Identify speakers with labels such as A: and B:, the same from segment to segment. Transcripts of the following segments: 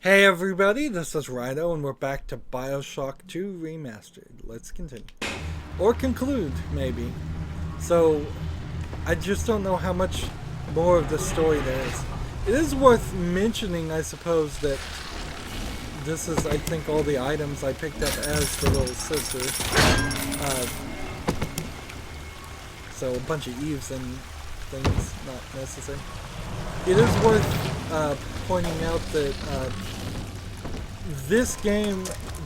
A: Hey everybody, this is Rydo and we're back to BioShock 2 Remastered. Let's continue. Or conclude, maybe. So, I just don't know how much more of the story there is. It is worth mentioning, I suppose, that this is, I think, all the items I picked up as the little sister. So a bunch of Eves and things, not necessary. It is worth pointing out that this game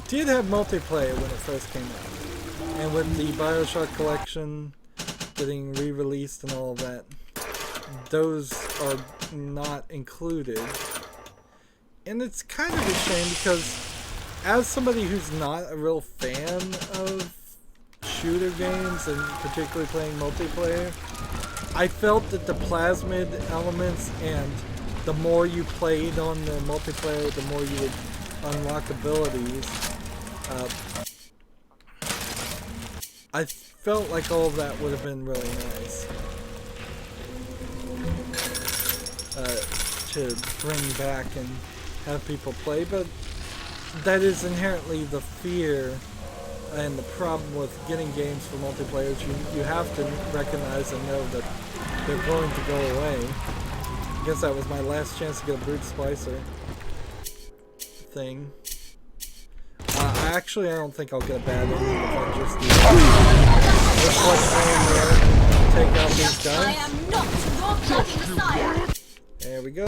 A: did have multiplayer when it first came out. And with the BioShock collection getting re-released and all of that, those are not included. And it's kind of a shame because as somebody who's not a real fan of shooter games and particularly playing multiplayer, I felt that the plasmid elements and the more you played on the multiplayer, the more you would unlock abilities. I felt like all of that would have been really nice to bring back and have people play, but that is inherently the fear and the problem with getting games for multiplayers. You have to recognize and know that they're going to go away. I guess that was my last chance to get a brute splicer thing. Actually, I don't think I'll get a bad ending if I just do that. Let's take out these guys.
B: I am not your bloody messiah.
A: There we go.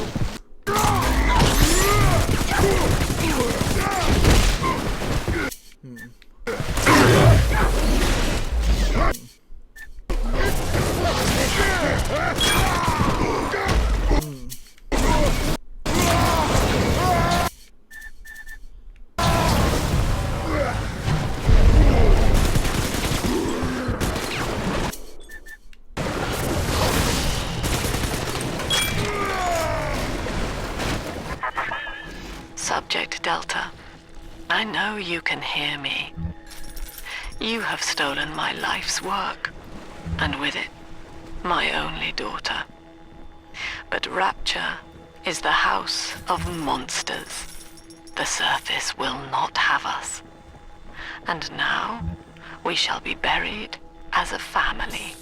C: Subject Delta, I know you can hear me. You have stolen my life's work, and with it, my only daughter. But Rapture is the house of monsters. The surface will not have us. And now, we shall be buried as a family.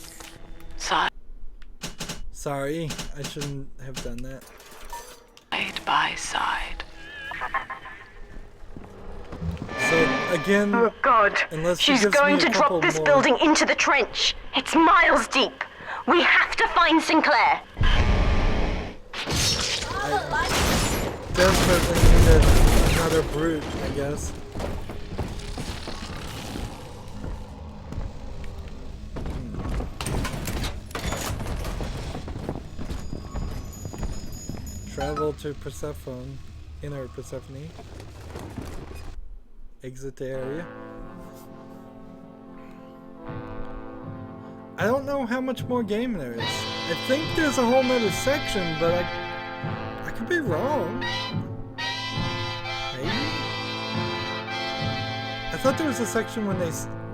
A: Sorry, I shouldn't have done that.
C: Side by side.
A: So again,
D: oh God, she's going to drop this building into the trench. It's miles deep. We have to find Sinclair.
A: I desperately needed another brute, I guess. Travel to Persephone. Inner Persephone. Exit the area. I don't know how much more game there is. I think there's a whole nother section, but I could be wrong. Maybe? I thought there was a section when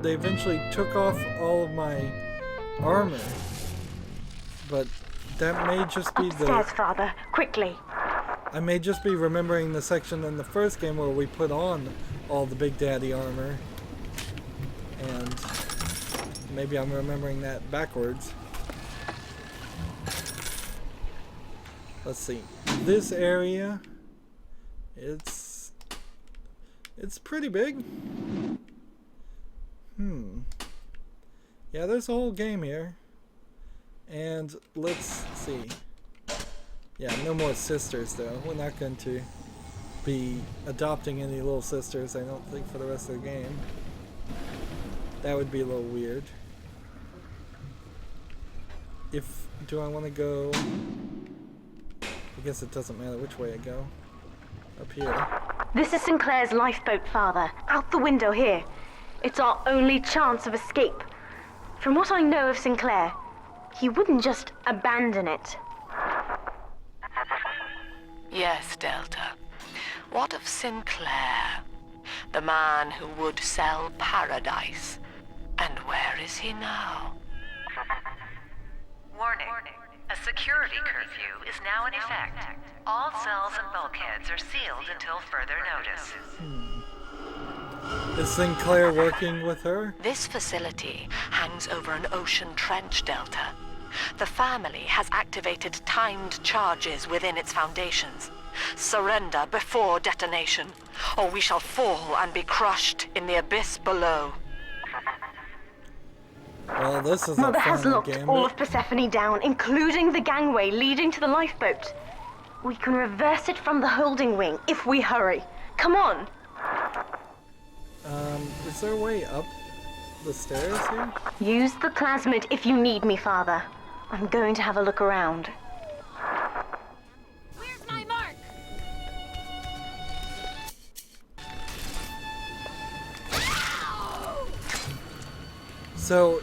A: they eventually took off all of my armor. But that may just be
D: Upstairs, Father, quickly.
A: I may just be remembering the section in the first game where we put on all the Big Daddy armor. And maybe I'm remembering that backwards. Let's see. This area, it's pretty big. Yeah, there's a whole game here. And let's see. Yeah, no more sisters though. We're not going to be adopting any little sisters, I don't think, for the rest of the game. That would be a little weird. Do I want to go? I guess it doesn't matter which way I go. Up here.
D: This is Sinclair's lifeboat, Father. Out the window here. It's our only chance of escape. From what I know of Sinclair, he wouldn't just abandon it.
C: Yes, Delta. What of Sinclair? The man who would sell paradise. And where is he now?
E: Warning. A security curfew is now in effect. All cells and bulkheads are sealed until further notice.
A: Is Sinclair working with her?
C: This facility hangs over an ocean trench delta. The family has activated timed charges within its foundations. Surrender before detonation, or we shall fall and be crushed in the abyss below.
A: Well, this is
D: Mother
A: a
D: has
A: fun
D: locked
A: game.
D: all of Persephone down, including the gangway leading to the lifeboat. We can reverse it from the holding wing if we hurry. Come on!
A: Is there a way up the stairs here?
D: Use the plasmid if you need me, Father. I'm going to have a look around.
B: Where's my mark?
A: So,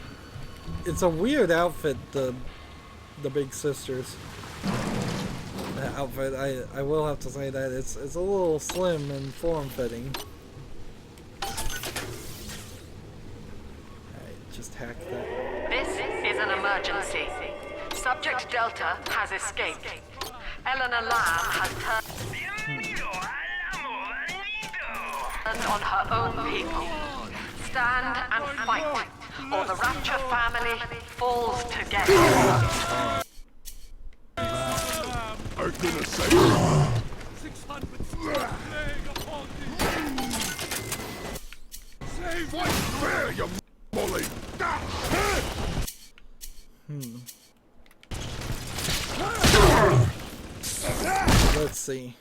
A: it's a weird outfit, the Big Sisters outfit. I will have to say that it's a little slim and form-fitting. Alright, just hack that.
C: This is an emergency. Subject Delta has escaped. Eleanor Lamb has turned on her own people. Stand and fight, or the Rapture family falls together.
F: I'm gonna say
G: 600 laying upon thee. Save
F: fight fair, you molly.
A: Let's see.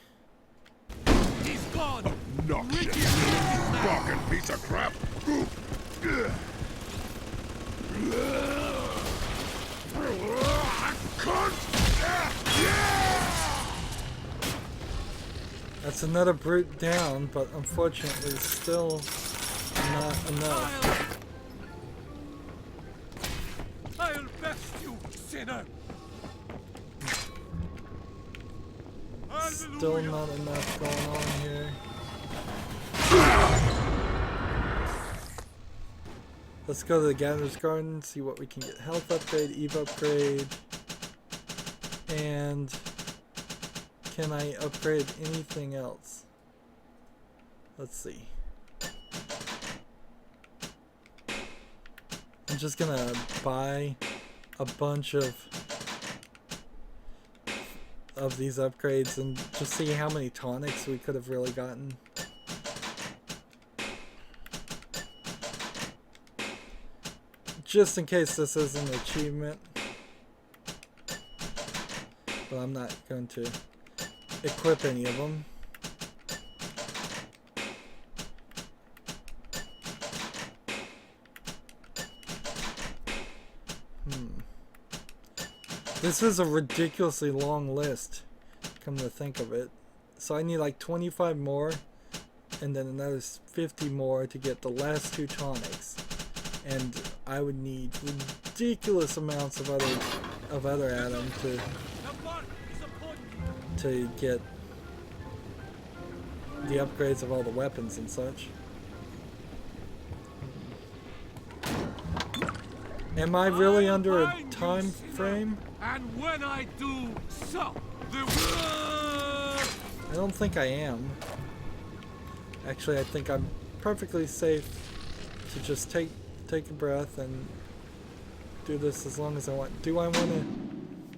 G: He's gone.
F: Knock shit. Fucking piece of crap.
A: That's another brute down, but unfortunately still not enough.
G: I'll best you, sinner.
A: Still not enough going on here. Let's go to the Gatherer's Garden, see what we can get. Health upgrade, Eve upgrade, and can I upgrade anything else? Let's see. I'm just gonna buy a bunch of these upgrades and just see how many tonics we could have really gotten. Just in case this is an achievement. But I'm not going to equip any of them. This is a ridiculously long list, come to think of it. So I need like 25 more, and then another 50 more to get the last 2 tonics. And I would need ridiculous amounts of other atoms to get the upgrades of all the weapons and such. Am I really under a time frame?
G: And when I do so,
A: I don't think I am. Actually, I think I'm perfectly safe to just take a breath and do this as long as I want. Do I want to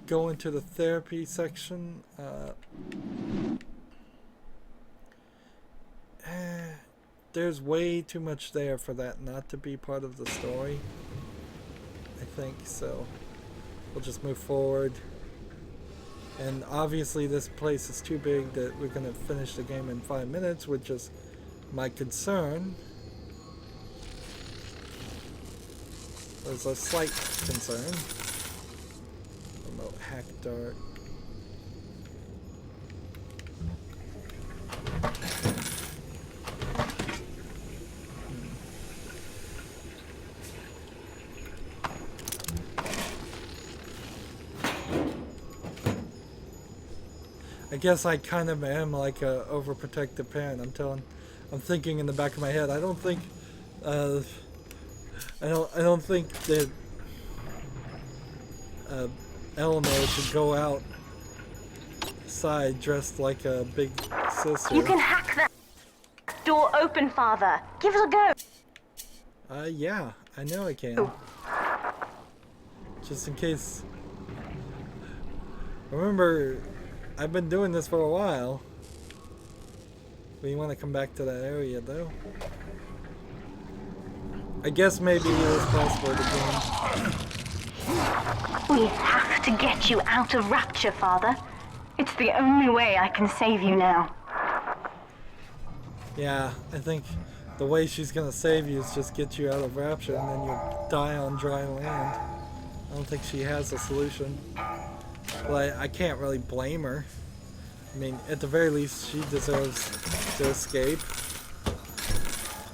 A: go into the therapy section? There's way too much there for that not to be part of the story, I think, so we'll just move forward. And obviously this place is too big that we're going to finish the game in 5 minutes, which is my concern. There's a slight concern. Remote hack dart. I guess I kind of am like a overprotective parent. I'm thinking in the back of my head. I don't think I don't think that Eleanor should go outside dressed like a big sister.
D: You can hack that door open, Father. Give it a go.
A: Yeah, I know I can. Just in case. Remember, I've been doing this for a while. We want to come back to that area, though. I guess maybe it was password again.
D: We have to get you out of Rapture, Father. It's the only way I can save you now.
A: Yeah, I think the way she's gonna save you is just get you out of Rapture and then you'll die on dry land. I don't think she has a solution. But I can't really blame her. I mean, at the very least, she deserves to escape.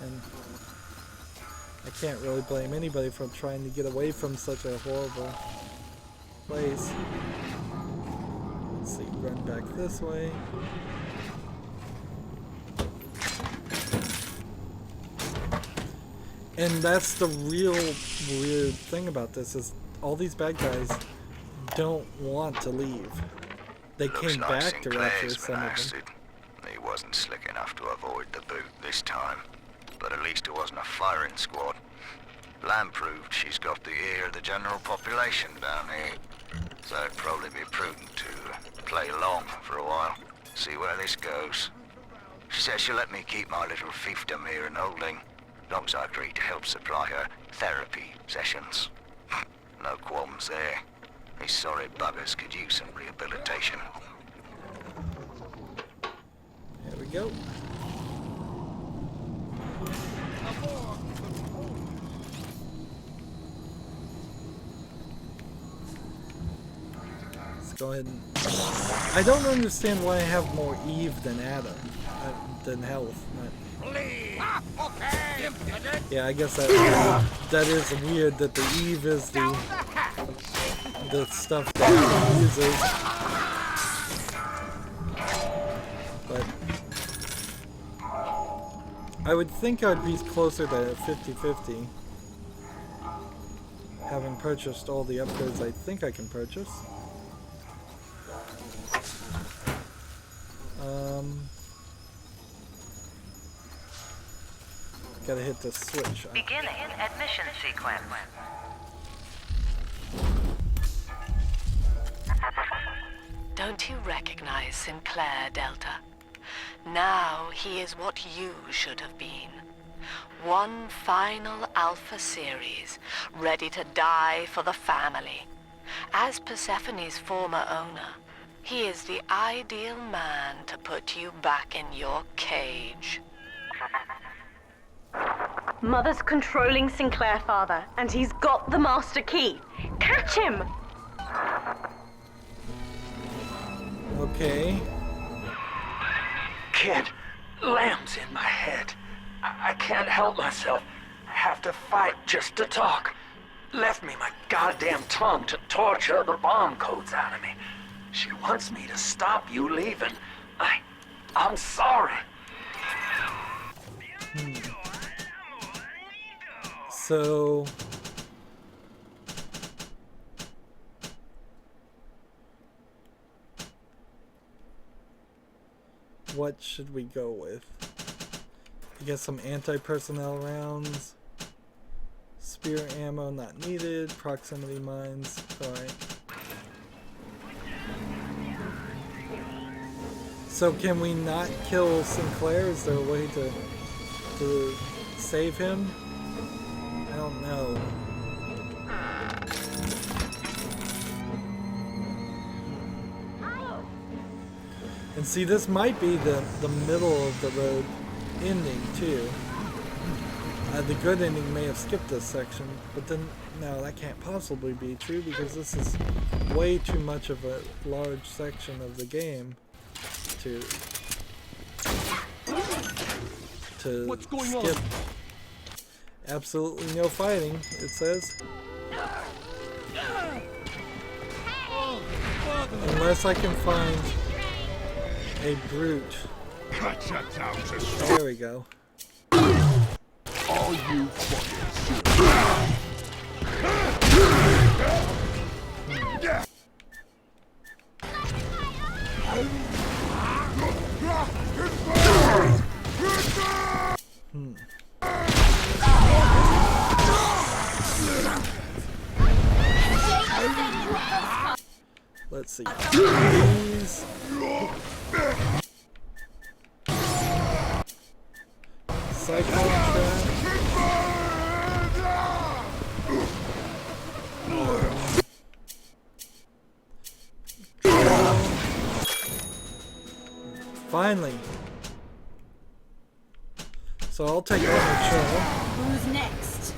A: And I can't really blame anybody for trying to get away from such a horrible place. Let's see, run back this way. And that's the real weird thing about this is all these bad guys don't want to leave. They came back to Rapture, some of them.
H: He wasn't slick enough to avoid the boot this time, but at least it wasn't a firing squad. Lamb proved she's got the ear of the general population down here, so it'd probably be prudent to play along for a while, see where this goes. She says she'll let me keep my little fiefdom here in holding, as long as I agree to help supply her therapy sessions. No qualms there. These sorry buggers could use some rehabilitation.
A: There we go. Let's go ahead and... I don't understand why I have more Eve than Adam, than health. Yeah, I guess that is weird that the Eve is the stuff that Adam uses. But I would think I'd be closer to 50-50, having purchased all the upgrades I think I can purchase. Gotta hit the switch.
E: Beginning admission sequence.
C: Don't you recognize Sinclair, Delta? Now he is what you should have been. One final Alpha series, ready to die for the family. As Persephone's former owner, he is the ideal man to put you back in your cage.
D: Mother's controlling Sinclair, Father, and he's got the master key. Catch him!
A: Okay.
I: Kid, Lamb's in my head. I can't help myself. I have to fight just to talk. Left me my goddamn tongue to torture the bomb codes out of me. She wants me to stop you leaving. I'm sorry.
A: So... what should we go with? I guess some anti-personnel rounds. Spear ammo not needed. Proximity mines. Alright. So can we not kill Sinclair? Is there a way to save him? I don't know. And see, this might be the middle of the road ending too. The good ending may have skipped this section, but then no, that can't possibly be true because this is way too much of a large section of the game to
G: What's going
A: skip.
G: on?
A: Absolutely no fighting, it says. Unless I can find a brute.
F: Cut that down to
A: There we go.
F: all you fucking
A: Let's see. Please. Cyclone trap. Finally. So I'll take on the show.
B: Who's next?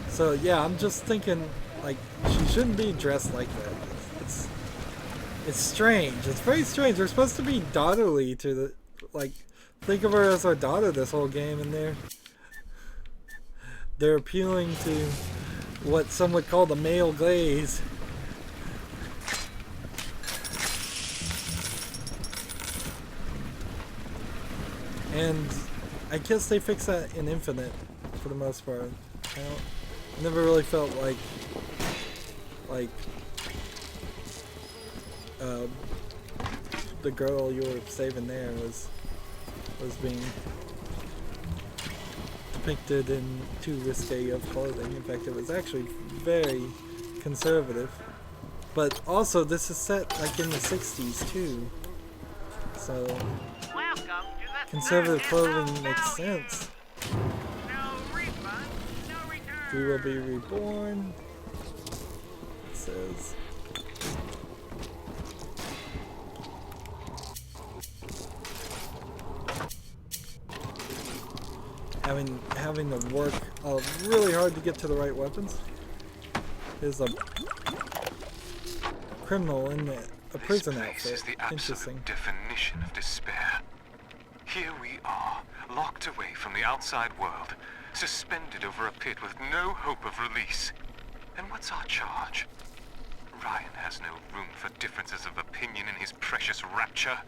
A: So yeah, I'm just thinking, like, she shouldn't be dressed like that. It's strange. It's very strange. We're supposed to be daughterly to the, like, think of her as our daughter this whole game, and they're appealing to what some would call the male gaze. And I guess they fix that in Infinite for the most part. I never really felt like the girl you were saving there was being depicted in too risque of clothing. In fact, it was actually very conservative. But also, this is set like in the 60s too, so conservative clothing makes sense. We will be reborn, it says. Having to work really hard to get to the right weapons. There's a criminal in a prison outfit.
J: This is the absolute definition of despair. Here we are, locked away from the outside world, suspended over a pit with no hope of release. And what's our charge? Ryan has no room for differences of opinion in his precious Rapture.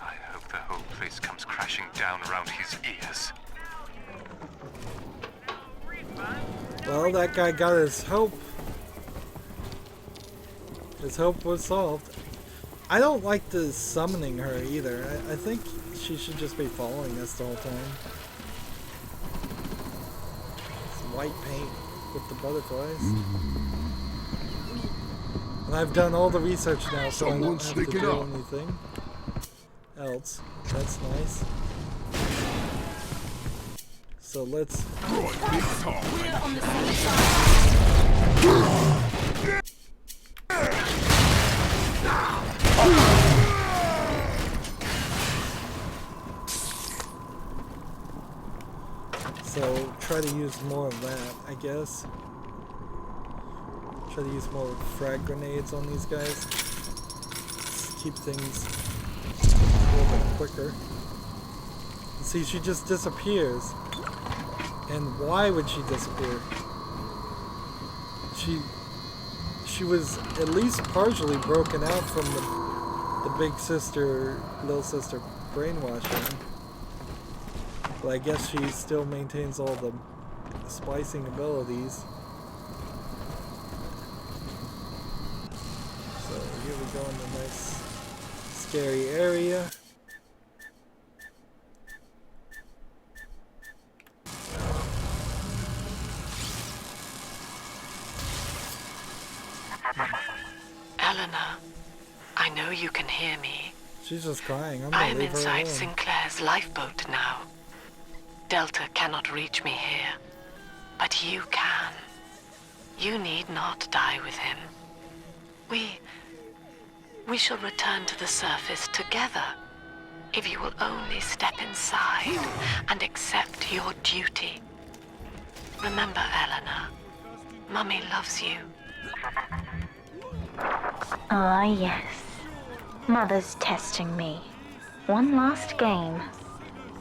J: I hope the whole place comes crashing down around his ears.
A: Well, that guy got his hope. His hope was solved. I don't like the summoning her either. I think she should just be following us the whole time. It's white paint with the butterflies. And I've done all the research now, so I don't have to do anything else. That's nice. So let's...
B: We're on the same side.
A: So try to use more of that, I guess. Try to use more frag grenades on these guys. Keep things a little bit quicker. See, she just disappears. And why would she disappear? She was at least partially broken out from the big sister, little sister brainwashing. But I guess she still maintains all the splicing abilities. So here we go in the nice scary area.
C: Eleanor, I know you can hear me.
A: She's just crying.
C: I'm inside Sinclair's lifeboat now. Delta cannot reach me here, but you can. You need not die with him. We shall return to the surface together, if you will only step inside and accept your duty. Remember, Eleanor, Mummy loves you.
D: Ah, yes. Mother's testing me. One last game.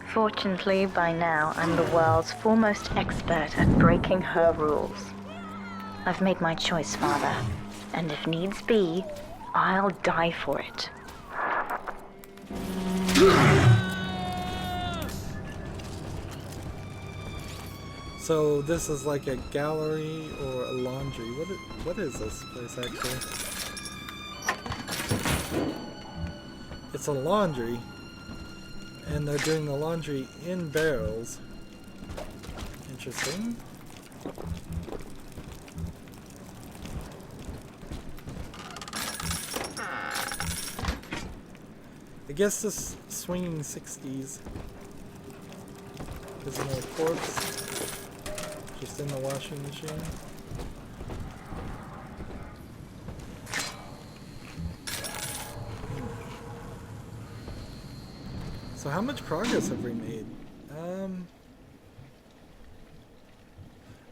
D: Fortunately, by now, I'm the world's foremost expert at breaking her rules. I've made my choice, Father, and if needs be, I'll die for it.
A: So this is like a gallery or a laundry. What is this place actually? It's a laundry, and they're doing the laundry in barrels. Interesting. I guess this swinging 60s is another corpse just in the washing machine. So how much progress have we made?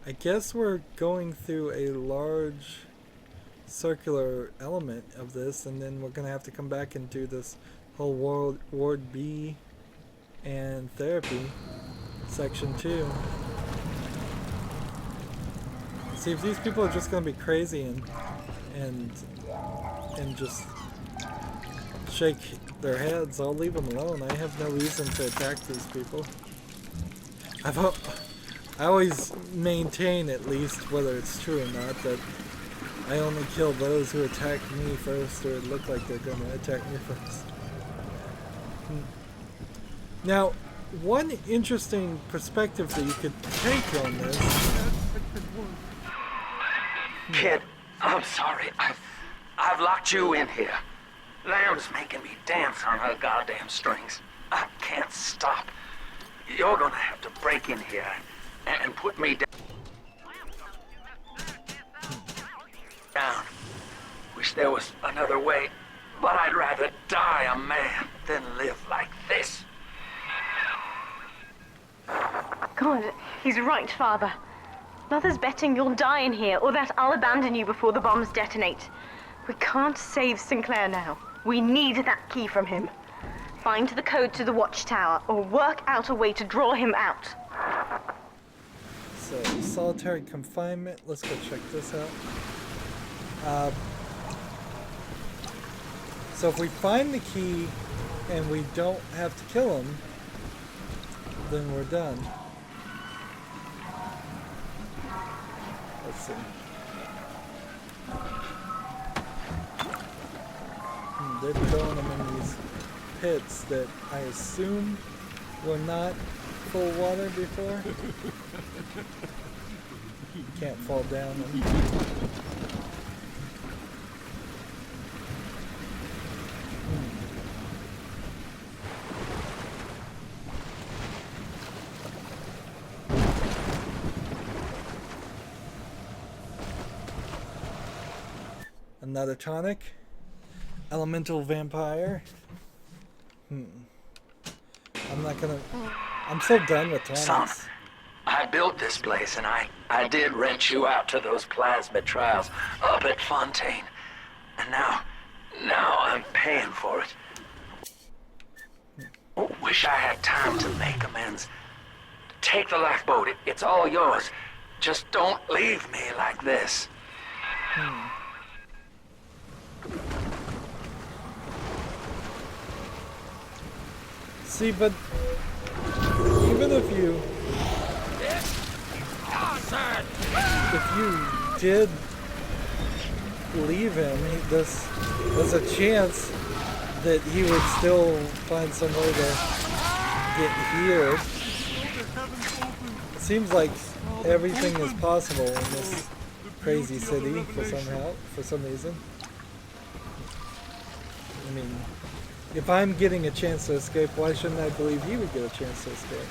A: I guess we're going through a large circular element of this, and then we're gonna have to come back and do this whole Ward B and therapy section 2. See if these people are just gonna be crazy and just shake their heads. I'll leave them alone. I have no reason to attack these people. I always maintain, at least, whether it's true or not, that I only kill those who attack me first, or look like they're going to attack me first. Now, one interesting perspective that you could take on this...
I: Kid, I'm sorry. I've locked you in here. Lamb's making me dance on her goddamn strings. I can't stop. You're gonna have to break in here and put me down. Wish there was another way, but I'd rather die a man than live like this.
D: God, he's right, Father. Mother's betting you'll die in here, or that I'll abandon you before the bombs detonate. We can't save Sinclair now. We need that key from him. Find the code to the watchtower, or work out a way to draw him out.
A: So, solitary confinement. Let's go check this out. So if we find the key and we don't have to kill him, then we're done. Let's see. They're throwing them in these pits that I assume were not full water before. You can't fall down them. Another tonic. Elemental vampire. I'm not gonna... I'm so done with tonics.
I: Son, I built this place and I did rent you out to those plasmid trials up at Fontaine. And now I'm paying for it. Wish I had time to make amends. Take the lifeboat, it's all yours. Just don't leave me like this.
A: See, but even if you did leave him, there's a chance that he would still find some way to get healed. It seems like everything is possible in this crazy city for some reason. I mean, if I'm getting a chance to escape, why shouldn't I believe he would get a chance to escape?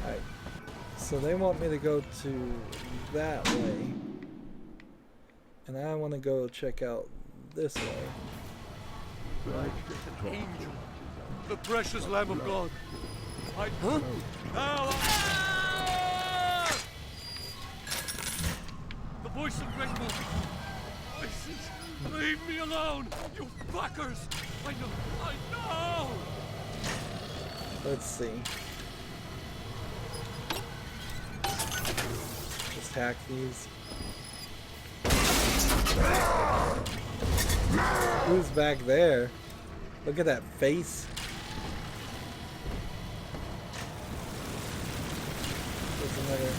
A: Alright, so they want me to go to that way, and I want to go check out this way.
G: Angel, the precious Lamb of God. The voice of Rainbow. Leave me alone, you fuckers! I know!
A: Let's see. Just hack these. Who's back there? Look at that face. There's another.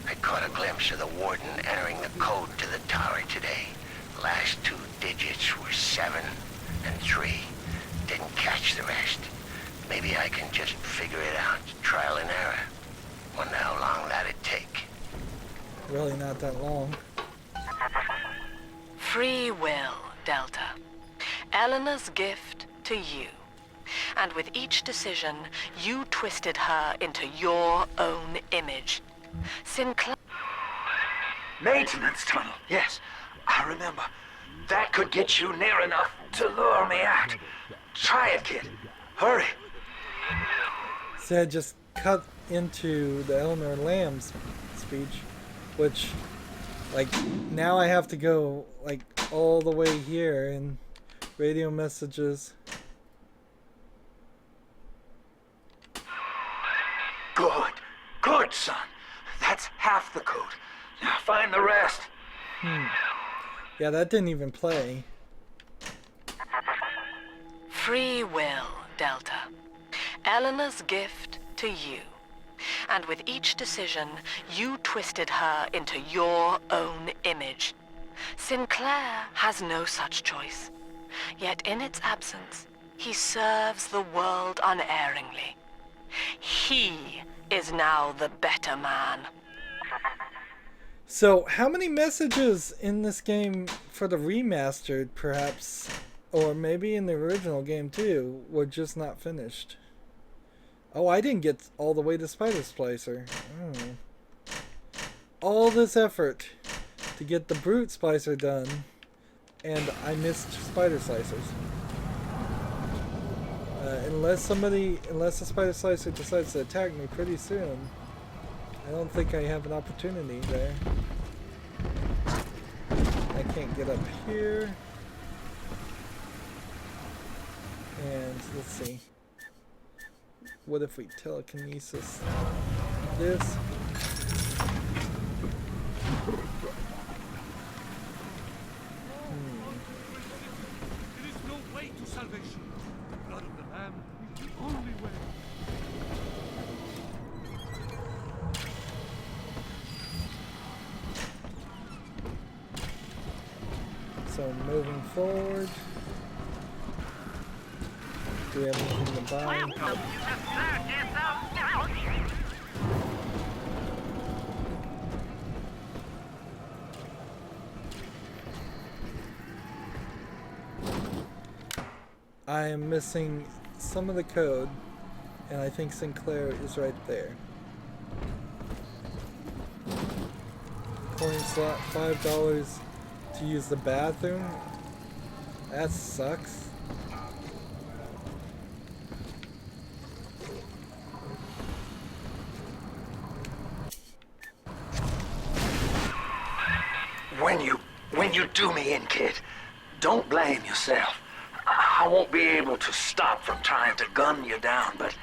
H: I gotta
K: glimpse of the warden entering the code to the tower today. Last 2 digits were 7 and 3. Didn't catch the rest. Maybe I can just figure it out, trial and error. Wonder how long that'd take.
A: Really not that long.
C: Free will, Delta. Eleanor's gift to you. And with each decision, you twisted her into your own image. Sinclair...
I: Maintenance tunnel, yes. I remember. That could get you near enough to lure me out. Try it, kid. Hurry.
A: So I just cut into the Eleanor Lamb's speech, which, like, now I have to go, like, all the way here and radio messages.
I: Good. Good, son. That's half the code. Now find the rest.
A: Yeah, that didn't even play.
C: Free will, Delta. Eleanor's gift to you. And with each decision, you twisted her into your own image. Sinclair has no such choice. Yet in its absence, he serves the world unerringly. He is now the better man.
A: So, how many messages in this game for the remastered, perhaps, or maybe in the original game too, were just not finished? Oh, I didn't get all the way to Spider Splicer. Oh. All this effort to get the Brute Splicer done, and I missed Spider Slicers. Unless the Spider Slicer decides to attack me pretty soon, I don't think I have an opportunity there. I can't get up here. And let's see. What if we telekinesis this?
G: There is no way to salvation. The blood of the Lamb is the only way.
A: So moving forward. Do we have anything to buy? I am missing some of the code, and I think Sinclair is right there. Coin slot, $5 to use the bathroom. That sucks.
I: When you do me in, kid, don't blame yourself. I won't be able to stop from trying to gun you down, but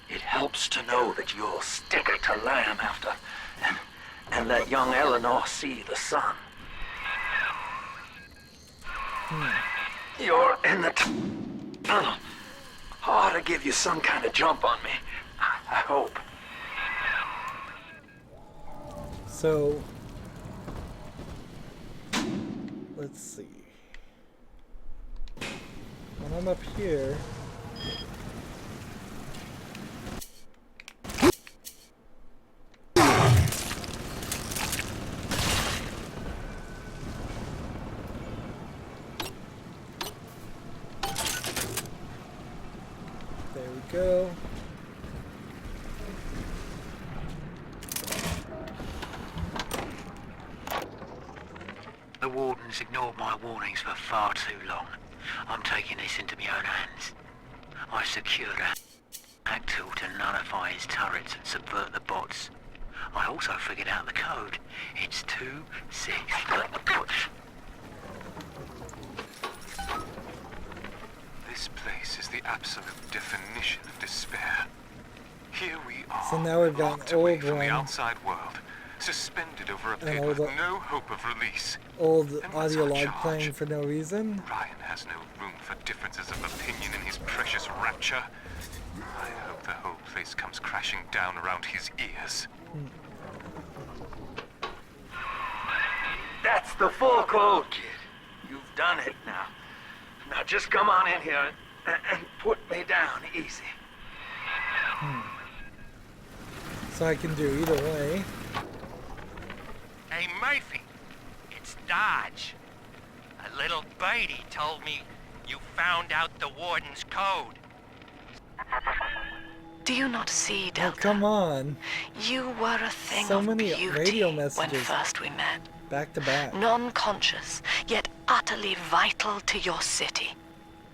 I: it helps to know that you'll stick it to Lamb after, and let young Eleanor see the sun. You're in the tunnel. Ought to give you some kind of jump on me. I hope.
A: So, let's see. When I'm up here, there we go.
K: The warden's ignored my warnings for far too long. I'm taking this into my own hands. I secured a hack tool to nullify his turrets and subvert the bots. I also figured out the code. It's 2-6.
J: This place is the absolute definition of despair. Here we are,
A: So now we've got
J: locked
A: an
J: away
A: old
J: from the
A: one.
J: outside world, suspended over a pit
A: old-
J: with no hope of release.
A: Old
J: And what's
A: audio
J: our
A: log
J: charge?
A: playing for no reason.
J: Ryan has no room for differences of opinion in his precious Rapture. I hope the whole place comes crashing down around his ears.
I: the full code, kid. You've done it now. Now just come on in here and put me down easy.
A: So I can do either way.
K: Hey, Murphy. It's Dodge. A little birdie told me you found out the warden's code.
C: Do you not see, Delta?
A: Oh, come on.
C: You were a thing
A: So
C: of
A: many
C: beauty
A: radio
C: when
A: messages.
C: first we met.
A: Back to back.
C: Non-conscious, yet utterly vital to your city.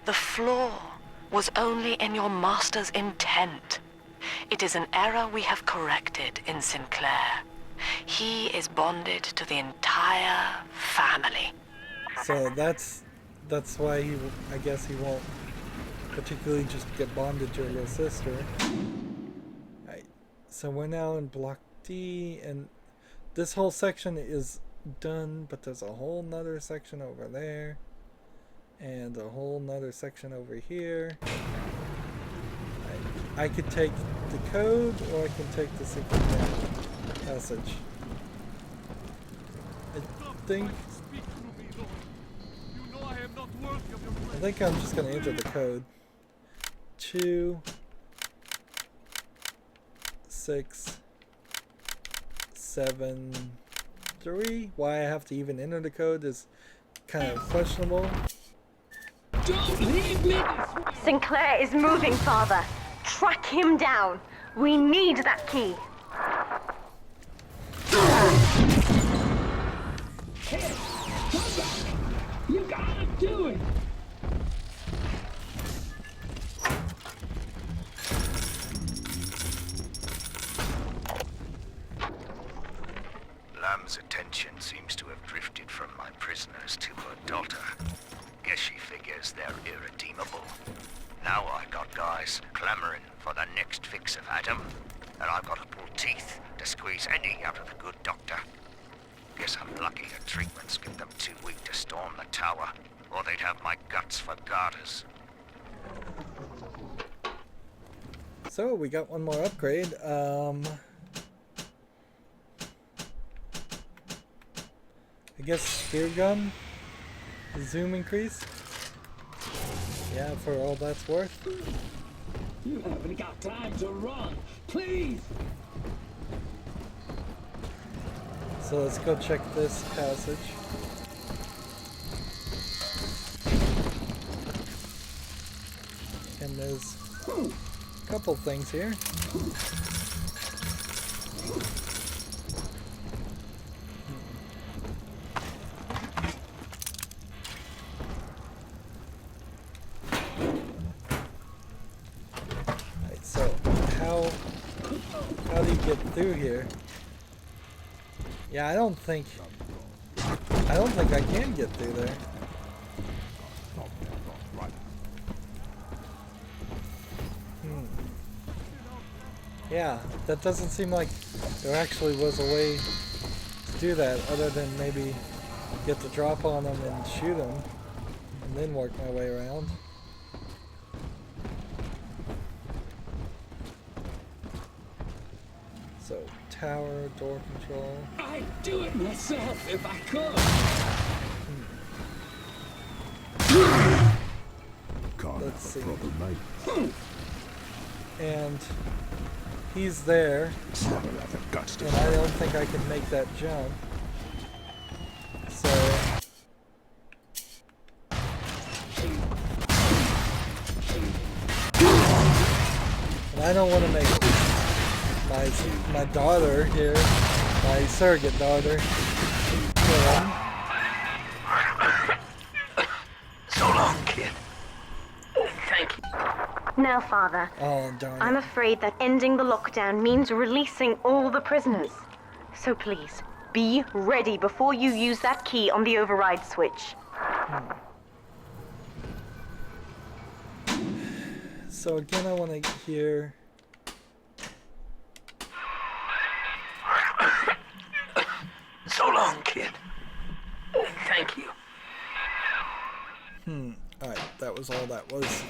C: The flaw was only in your master's intent. It is an error we have corrected in Sinclair. He is bonded to the entire family.
A: So that's why I guess he won't particularly just get bonded to your little sister. Right. So we're now in Block D, and this whole section is done, but there's a whole nother section over there, and a whole nother section over here. I could take the code, or I can take the secret passage. I think I'm just gonna enter the code. 2 6 7 3. Why I have to even enter the code is kind of questionable.
G: Don't leave me!
D: Sinclair is moving, Father. Track him down. We need that key.
G: Hey, come back! You gotta do it!
H: Lamb's attention seems to have drifted from my prisoners to her daughter. Guess she figures they're irredeemable. Now I got guys clamoring for the next fix of Adam, and I've got to pull teeth to squeeze any out of the good doctor. Guess I'm lucky her treatments get them too weak to storm the tower, or they'd have my guts for garters.
A: So we got one more upgrade. I guess spear gun, zoom increase. Yeah, for all that's worth.
G: You haven't got time to run. Please!
A: So let's go check this passage. And there's a couple things here. Alright, so how do you get through here? Yeah, I don't think I can get through there. Yeah, that doesn't seem like there actually was a way to do that other than maybe get the drop on them and shoot them and then work my way around. So, tower, door control.
G: I'd do it myself if I could.
A: Let's see. And he's there, and I don't think I can make that jump. So and I don't want to make my daughter here, my surrogate daughter, kill him.
I: So long, kid. Thank you.
D: Now, Father,
A: Oh, darn
D: I'm
A: it.
D: afraid that ending the lockdown means releasing all the prisoners. So please, be ready before you use that key on the override switch.
A: So again, I want to hear.
I: So long, kid. Thank you.
A: Alright, that was all that was.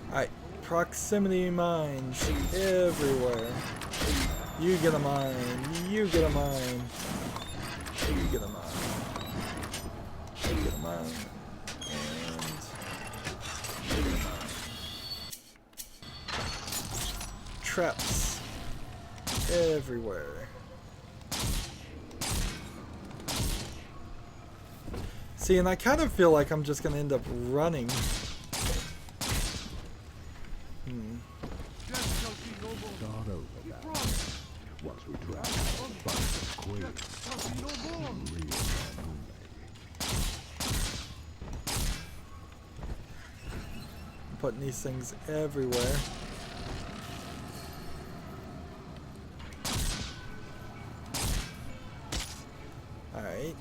A: Alright, proximity mines everywhere. You get a mine. You get a mine. You get a mine. You get a mine. And you get a mine. Traps everywhere. See, and I kind of feel like I'm just gonna end up running.
F: Start over now. Once we travel, fight the queen. Real
A: Putting these things everywhere. Alright.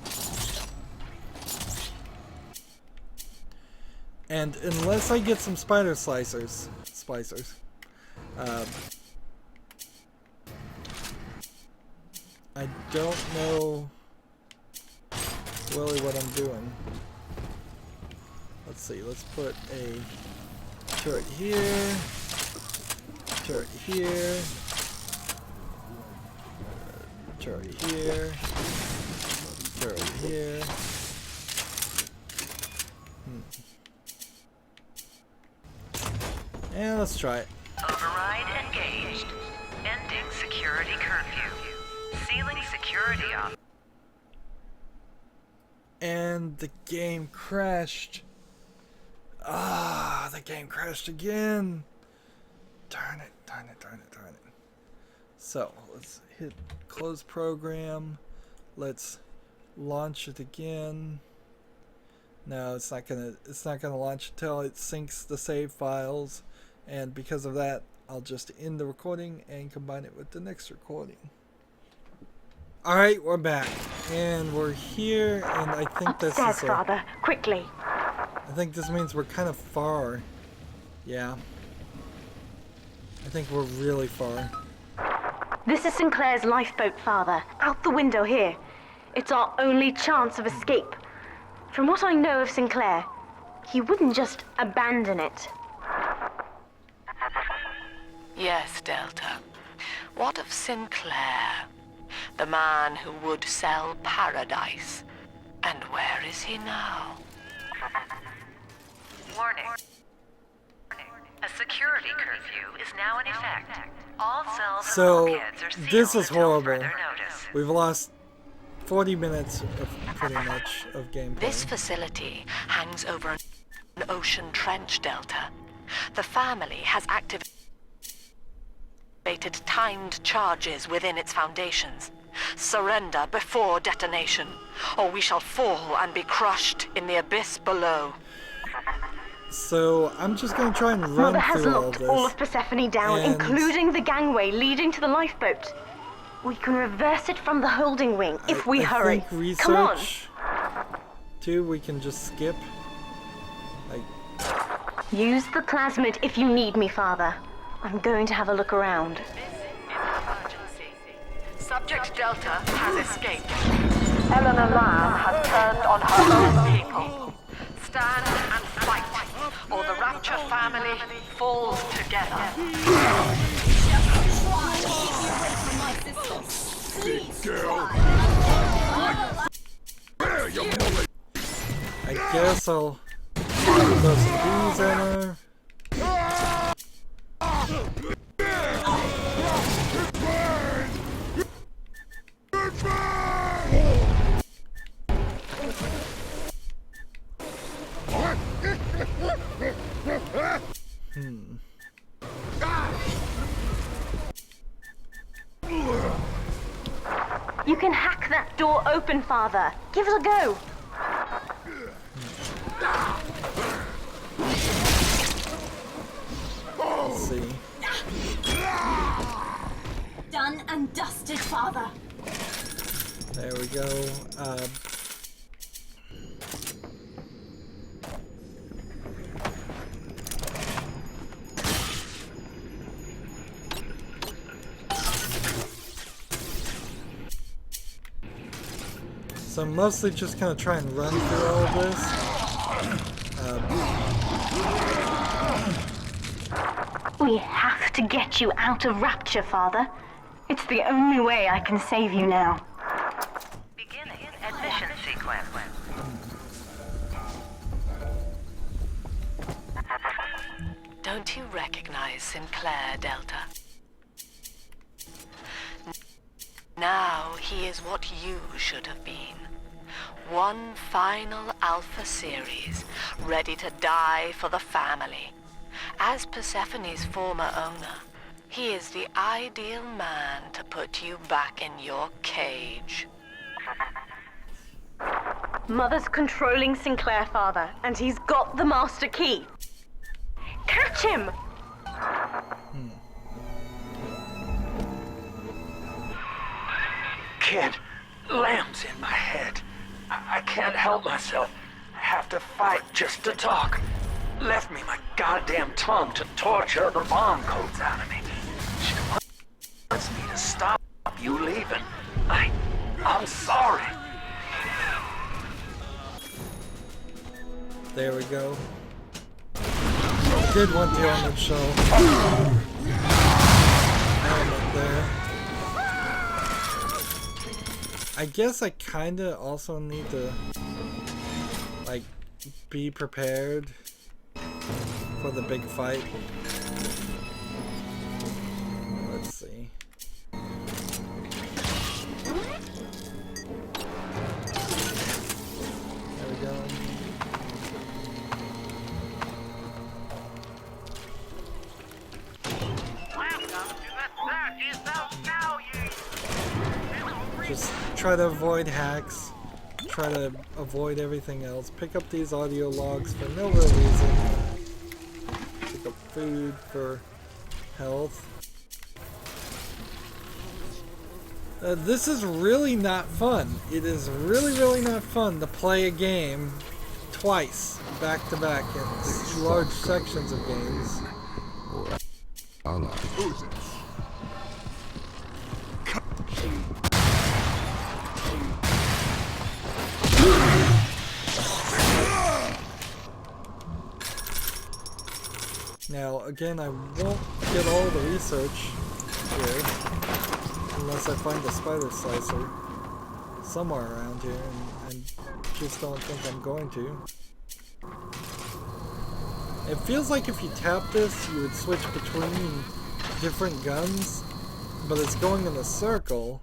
A: And unless I get some spider splicers, I don't know really what I'm doing. Let's see, let's put a turret here, turret here, turret here, turret here. And let's try it.
E: Override engaged. Ending security curfew. Sealing security off.
A: And the game crashed. Ah, the game crashed again. Darn it, darn it, darn it, darn it. So, let's hit close program. Let's launch it again. No, it's not gonna launch until it syncs the save files. And because of that, I'll just end the recording and combine it with the next recording. Alright, we're back. And we're here, and I think this
D: Upstairs,
A: is
D: Father, quickly.
A: I think this means we're kind of far. Yeah. I think we're really far.
D: This is Sinclair's lifeboat, Father. Out the window here. It's our only chance of escape. From what I know of Sinclair, he wouldn't just abandon it.
C: Yes, Delta. What of Sinclair? The man who would sell paradise. And where is he now?
E: Warning. A security curfew is now in effect. All cells and
A: So,
E: bulkheads are sealed
A: this is
E: until
A: horrible.
E: further notice.
A: We've lost 40 minutes of pretty much of gameplay.
C: This facility hangs over an ocean trench, Delta. The family has activated timed charges within its foundations. Surrender before detonation, or we shall fall and be crushed in the abyss below.
A: So, I'm just going to try and run
D: Mother has
A: through all
D: locked
A: this.
D: all of Persephone down,
A: and-
D: including the gangway leading to the lifeboat. We can reverse it from the holding wing if we hurry.
A: I think
D: Come on.
A: research, too, we can just skip. Like,
D: Use the plasmid if you need me, Father. I'm going to have a look around.
C: Subject Delta has escaped. Eleanor Lamb has turned on her own people. Stand and fight, or the Rapture family falls together.
F: Big girl.
A: I guess I'll throw some bees in her.
D: You can hack that door open, Father. Give it a go.
A: Let's see.
B: Done and dusted, Father.
A: There we go. So I'm mostly just gonna try and run through all of this.
D: We have to get you out of Rapture, Father. It's the only way I can save you now.
E: Beginning admission sequence.
C: Don't you recognize Sinclair, Delta? Now he is what you should have been. One final Alpha series, ready to die for the family. As Persephone's former owner, he is the ideal man to put you back in your cage.
D: Mother's controlling Sinclair, Father, and he's got the master key. Catch him!
I: Kid, Lamb's in my head. I can't help myself. I have to fight just to talk. Left me my goddamn tongue to torture the bomb codes out of me. She wants me to stop you leaving. I'm sorry.
A: There we go. Did want the armored shell. Element there. I guess I kinda also need to, like, be prepared for the big fight. Let's see. There we go. Just try to avoid hacks, try to avoid everything else, pick up these audio logs for no real reason, pick up food for health. This is really not fun. It is really not fun to play a game twice, back to back, in large sections of games. Now, again, I won't get all the research here unless I find a spider slicer somewhere around here, and I just don't think I'm going to. It feels like if you tap this, you would switch between different guns, but it's going in a circle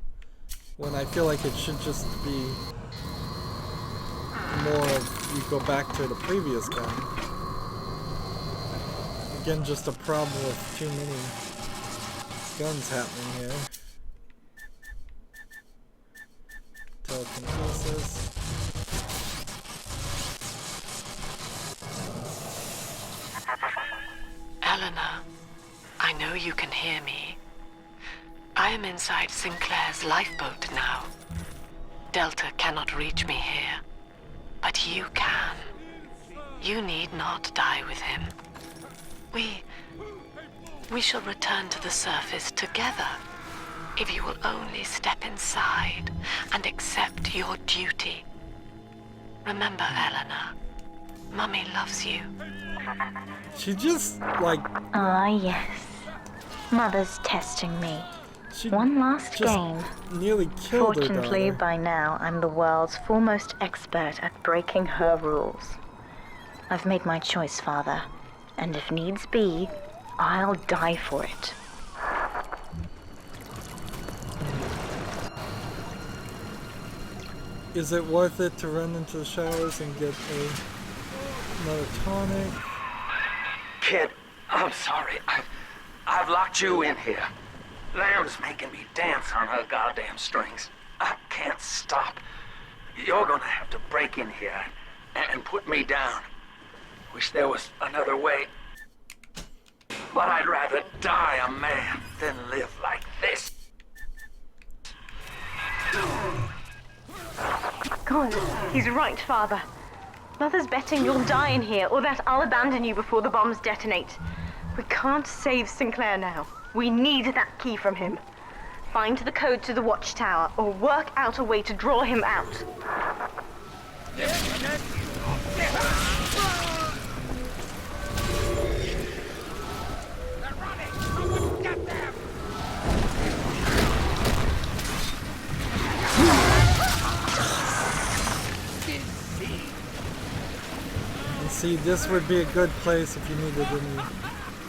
A: when I feel like it should just be more of you go back to the previous gun. Again, just a problem with too many guns happening here. Telekinesis.
C: Eleanor, I know you can hear me. I am inside Sinclair's lifeboat now. Delta cannot reach me here, but you can. You need not die with him. We shall return to the surface together, if you will only step inside and accept your duty. Remember, Eleanor, Mummy loves you.
A: She just, like...
D: Ah, yes. Mother's testing me. One last game.
A: Nearly killed her
D: Fortunately,
A: daughter.
D: by now, I'm the world's foremost expert at breaking her rules. I've made my choice, Father. And if needs be, I'll die for it.
A: Is it worth it to run into the showers and get another tonic?
I: Kid, I'm sorry. I've locked you in here. Lamb's making me dance on her goddamn strings. I can't stop. You're gonna have to break in here and put me down. Wish there was another way. But I'd rather die a man than live like this.
D: God, he's right, Father. Mother's betting you'll die in here, or that I'll abandon you before the bombs detonate. We can't save Sinclair now. We need that key from him. Find the code to the watchtower, or work out a way to draw him out.
A: See, this would be a good place if you needed any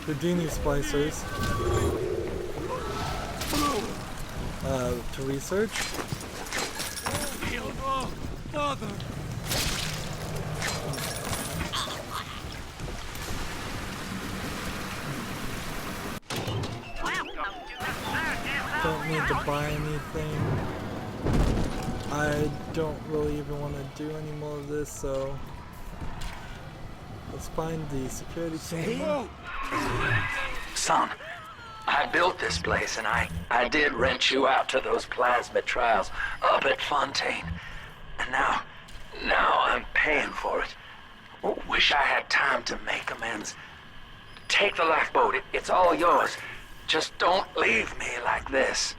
A: Houdini splicers to research.
G: Father!
A: Don't need to buy anything. I don't really even want to do any more of this, so let's find the security camera.
I: Son, I built this place and I did rent you out to those Plasmid trials up at Fontaine. And now I'm paying for it. Wish I had time to make amends. Take the lifeboat, it's all yours. Just don't leave me like this.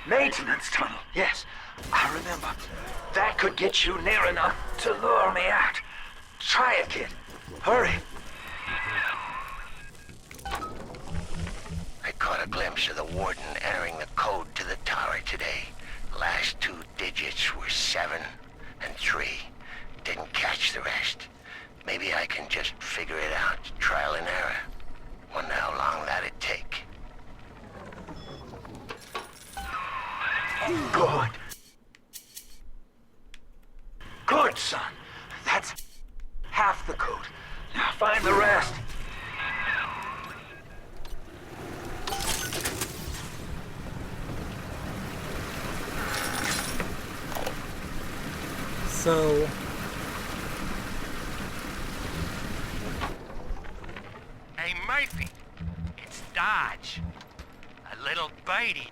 I: Maintenance tunnel, yes, I remember. That could get you near enough to lure me out. Try it, kid. Hurry.
L: I caught a glimpse of the warden entering the code to the tower today. Last 2 digits were 7 and 3. Didn't catch the rest. Maybe I can just figure it out, trial and error. Wonder how long that'd take.
I: Good. Good, son. That's half the code. Now find the rest.
A: So
K: Hey, Murphy. It's Dodge. A little birdie.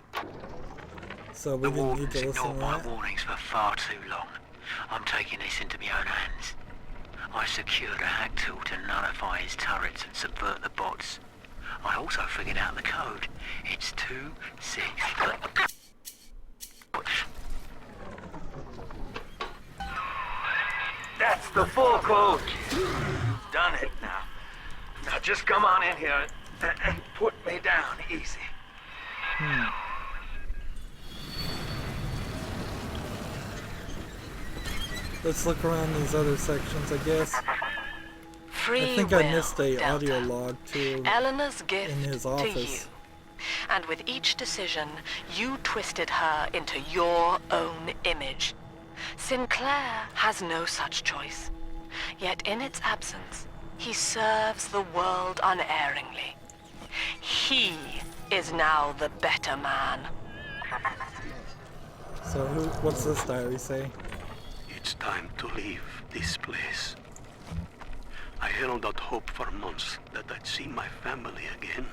A: So we didn't need to listen
K: ignored
A: to
K: my
A: that.
K: warnings for far too long. I'm taking this into my own hands. I secured a hack tool to nullify his turrets and subvert the bots. I also figured out the code. It's 2-6.
I: That's the full code. You've done it now. Now just come on in here and put me down easy.
A: Let's look around these other sections, I guess.
C: Free
A: I think
C: will,
A: I missed a
C: Delta.
A: audio log too
C: Eleanor's gift
A: in his
C: to you.
A: office.
C: And with each decision, you twisted her into your own image. Sinclair has no such choice. Yet in its absence, he serves the world unerringly. He is now the better man.
A: So what's this diary say?
F: It's time to leave this place. I held out hope for months that I'd see my family again,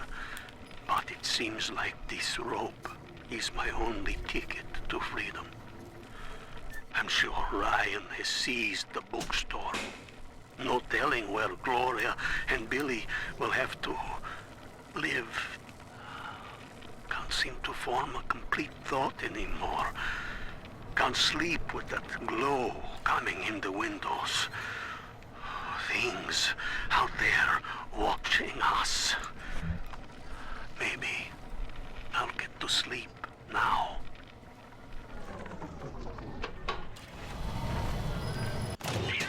F: but it seems like this rope is my only ticket to freedom. I'm sure Ryan has seized the bookstore. No telling where Gloria and Billy will have to live. Can't seem to form a complete thought anymore. Can't sleep with that glow coming in the windows. Things out there watching us. Maybe I'll get to sleep now.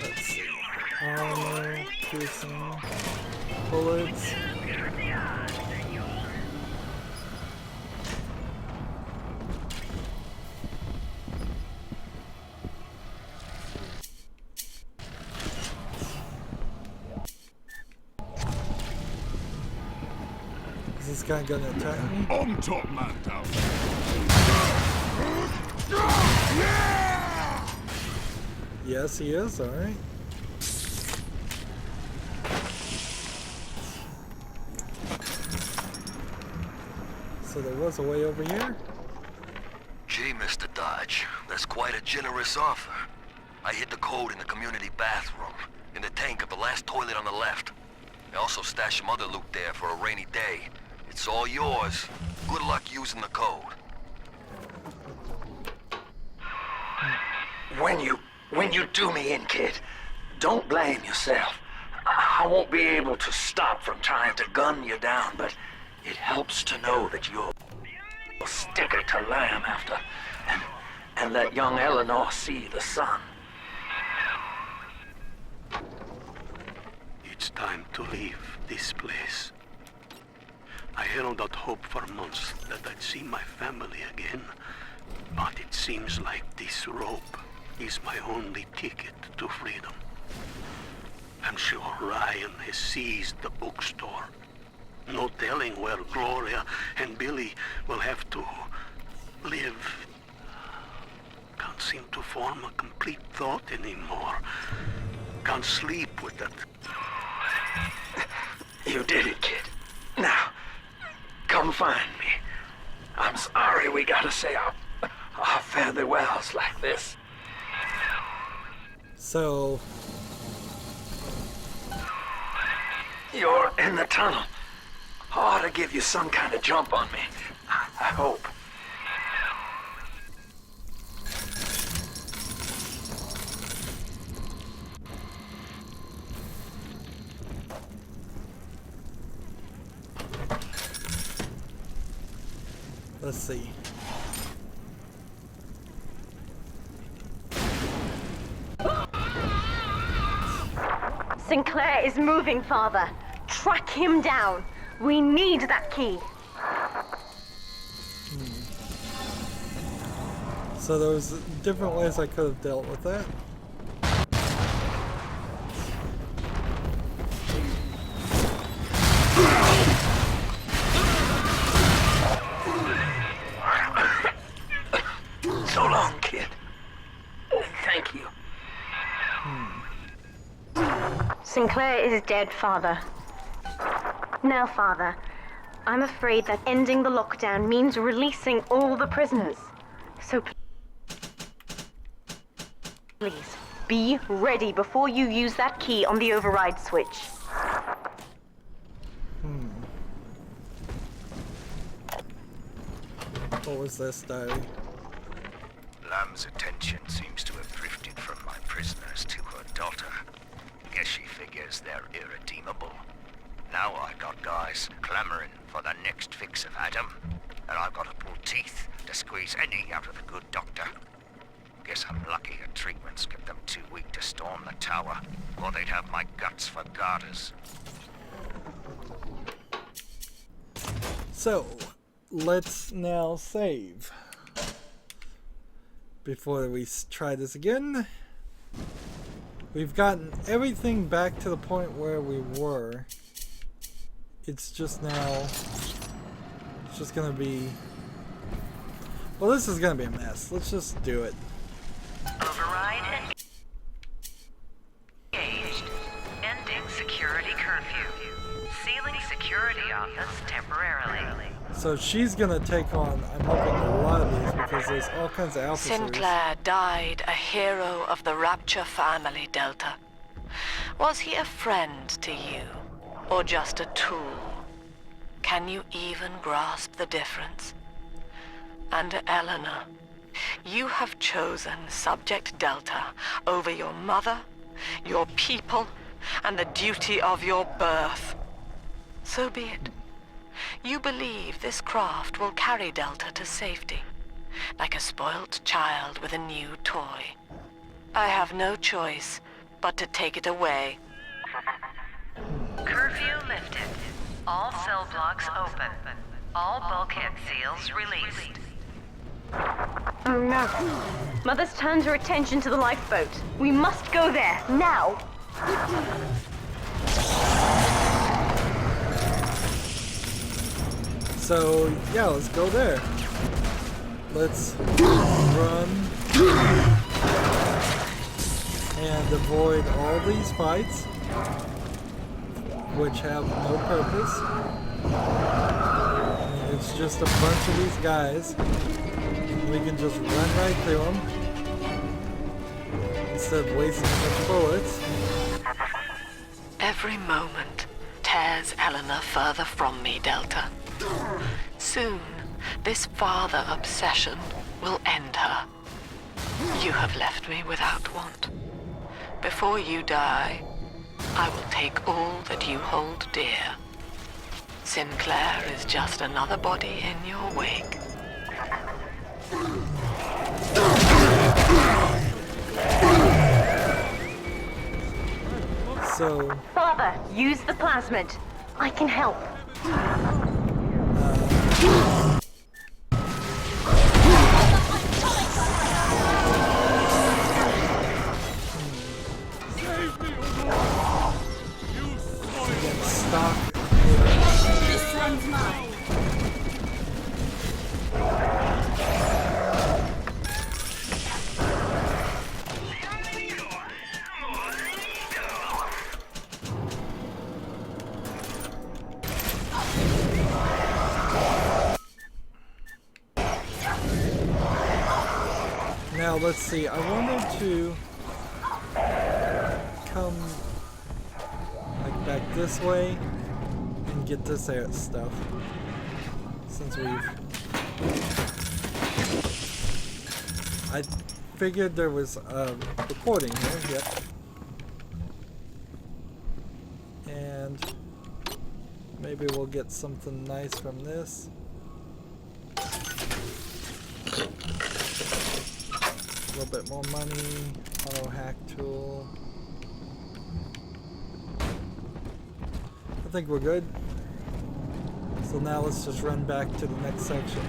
A: Let's see. Armor, piercing, bullets. Is this guy gonna attack me?
F: On top, man down.
A: Yes, he is. All right. So there was a way over here?
H: Gee, Mr. Dodge, that's quite a generous offer. I hid the code in the community bathroom, in the tank of the last toilet on the left. I also stashed some other loot there for a rainy day. It's all yours. Good luck using the code.
I: When you do me in, kid, don't blame yourself. I won't be able to stop from trying to gun you down, but it helps to know that you're stick it to Lamb after, and let young Eleanor see the sun.
F: It's time to leave this place. I held out hope for months that I'd see my family again, but it seems like this rope is my only ticket to freedom. I'm sure Ryan has seized the bookstore. No telling where Gloria and Billy will have to live. Can't seem to form a complete thought anymore. Can't sleep with that.
I: You did it, kid. Now, come find me. I'm sorry we gotta say our farewells like this.
A: So...
I: You're in the tunnel. Ought to give you some kind of jump on me. I hope.
A: Let's see.
D: Sinclair is moving, Father. Track him down. We need that key.
A: So there was different ways I could have dealt with that.
I: So long, kid. Thank you.
D: Sinclair is dead, Father. Now, Father, I'm afraid that ending the lockdown means releasing all the prisoners. So please, be ready before you use that key on the override switch.
A: What was this diary?
H: Lamb's attention seems to have drifted from my prisoners to her daughter. Guess she figures they're irredeemable. Now I got guys clamoring for the next fix of Adam, and I've got to pull teeth to squeeze any out of the good doctor. Guess I'm lucky her treatments kept them too weak to storm the tower, or they'd have my guts for garters.
A: So, let's now save. Before we try this again. We've gotten everything back to the point where we were. It's just now... It's just gonna be... Well, this is gonna be a mess. Let's just do it.
E: Override engaged. Ending security curfew. Sealing security office temporarily.
A: So she's gonna take on, I'm hoping, a lot of these because there's all kinds of officers.
C: Sinclair died a hero of the Rapture family, Delta. Was he a friend to you, or just a tool? Can you even grasp the difference? And Eleanor, you have chosen Subject Delta over your mother, your people, and the duty of your birth. So be it. You believe this craft will carry Delta to safety, like a spoilt child with a new toy. I have no choice but to take it away.
E: Curfew lifted. All cell blocks open. All bulkhead seals released.
D: Oh no. Mother's turned her attention to the lifeboat. We must go there, now!
A: So, yeah, let's go there. Let's run and avoid all these fights, which have no purpose. And it's just a bunch of these guys. We can just run right through them instead of wasting a bunch of bullets.
C: Every moment tears Eleanor further from me, Delta. Soon, this father obsession will end her. You have left me without want. Before you die, I will take all that you hold dear. Sinclair is just another body in your wake.
A: So...
D: Father, use the plasmid. I can help.
B: This one's mine.
A: Now let's see, I wanted to come like back this way and get this air stuff since I figured there was a recording here, yep. And maybe we'll get something nice from this. A little bit more money, auto hack tool. I think we're good. So now let's just run back to the next section.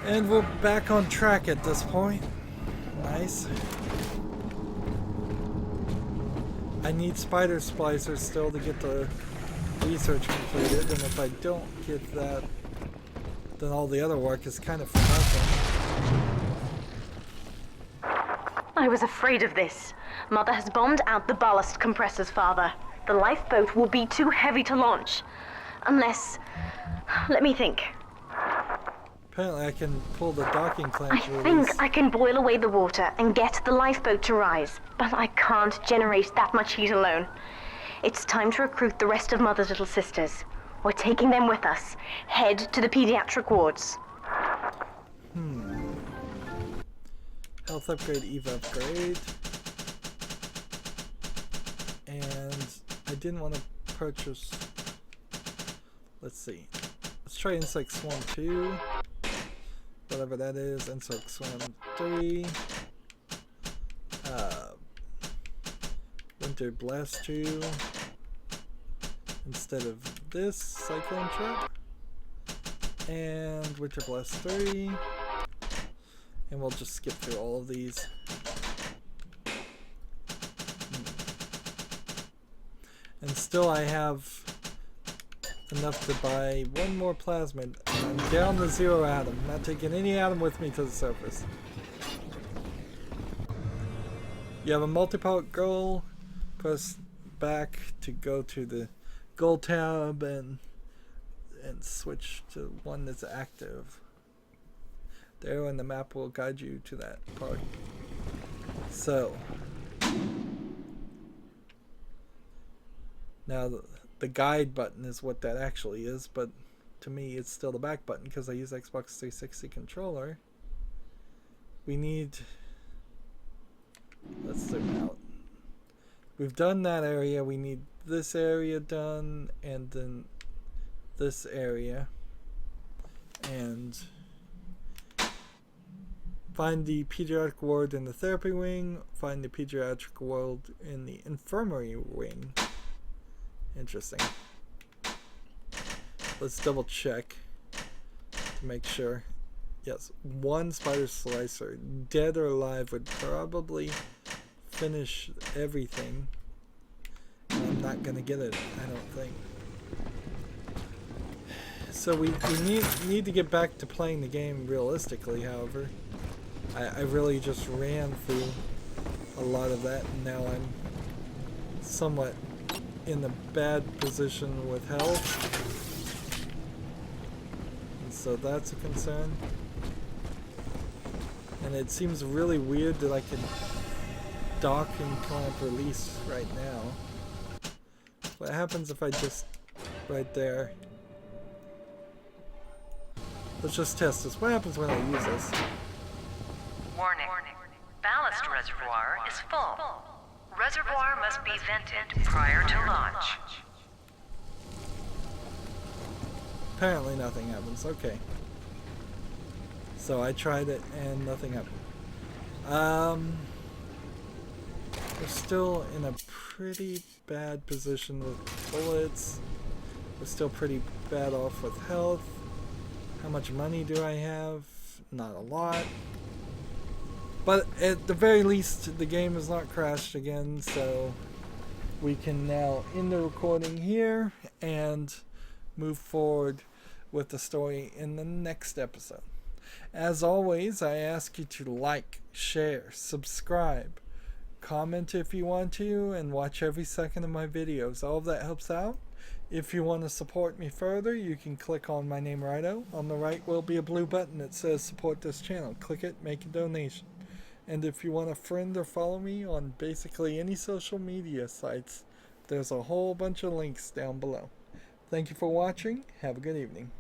A: And we're back on track at this point. Nice. I need spider splicers still to get the research completed, and if I don't get that, then all the other work is kind of for nothing.
D: I was afraid of this. Mother has bombed out the ballast compressors, Father. The lifeboat will be too heavy to launch. Unless... Let me think.
A: Apparently I can pull the docking clamp
D: I think I can boil away the water and get the lifeboat to rise, but I can't generate that much heat alone. It's time to recruit the rest of Mother's little sisters. We're taking them with us. Head to the pediatric wards.
A: Health upgrade, EVA upgrade. And I didn't want to purchase... Let's see. Let's try Insect Swarm 2. Whatever that is. Insect Swarm 3. Winter Blast 2. Instead of this Cyclone Trap. And Winter Blast 3. And we'll just skip through all of these. And still I have enough to buy one more plasmid. I'm down to 0 atom. Not taking any atom with me to the surface. You have a multi-part goal. Press back to go to the goal tab and switch to one that's active. The arrow in the map will guide you to that part. So now the guide button is what that actually is, but to me it's still the back button because I use Xbox 360 controller. We need... Let's zoom out. We've done that area. We need this area done, and then this area. And find the pediatric ward in the therapy wing. Find the pediatric ward in the infirmary wing. Interesting. Let's double check to make sure. Yes, one spider slicer, dead or alive, would probably finish everything. I'm not gonna get it, I don't think. So we need to get back to playing the game realistically, however. I really just ran through a lot of that, and now I'm somewhat in a bad position with health. And so that's a concern. And it seems really weird that I can dock and clamp release right now. What happens if I just... right there. Let's just test this. What happens when I use this?
E: Warning. Ballast reservoir is full. Reservoir must be vented prior to launch.
A: Apparently nothing happens. Okay. So I tried it and nothing happened. We're still in a pretty bad position with bullets. We're still pretty bad off with health. How much money do I have? Not a lot. But at the very least, the game has not crashed again, so we can now end the recording here and move forward with the story in the next episode. As always, I ask you to like, share, subscribe, comment if you want to, and watch every second of my videos. All of that helps out. If you want to support me further, you can click on my name, Rydo. On the right will be a blue button that says support this channel. Click it, make a donation. And if you want to friend or follow me on basically any social media sites, there's a whole bunch of links down below. Thank you for watching. Have a good evening.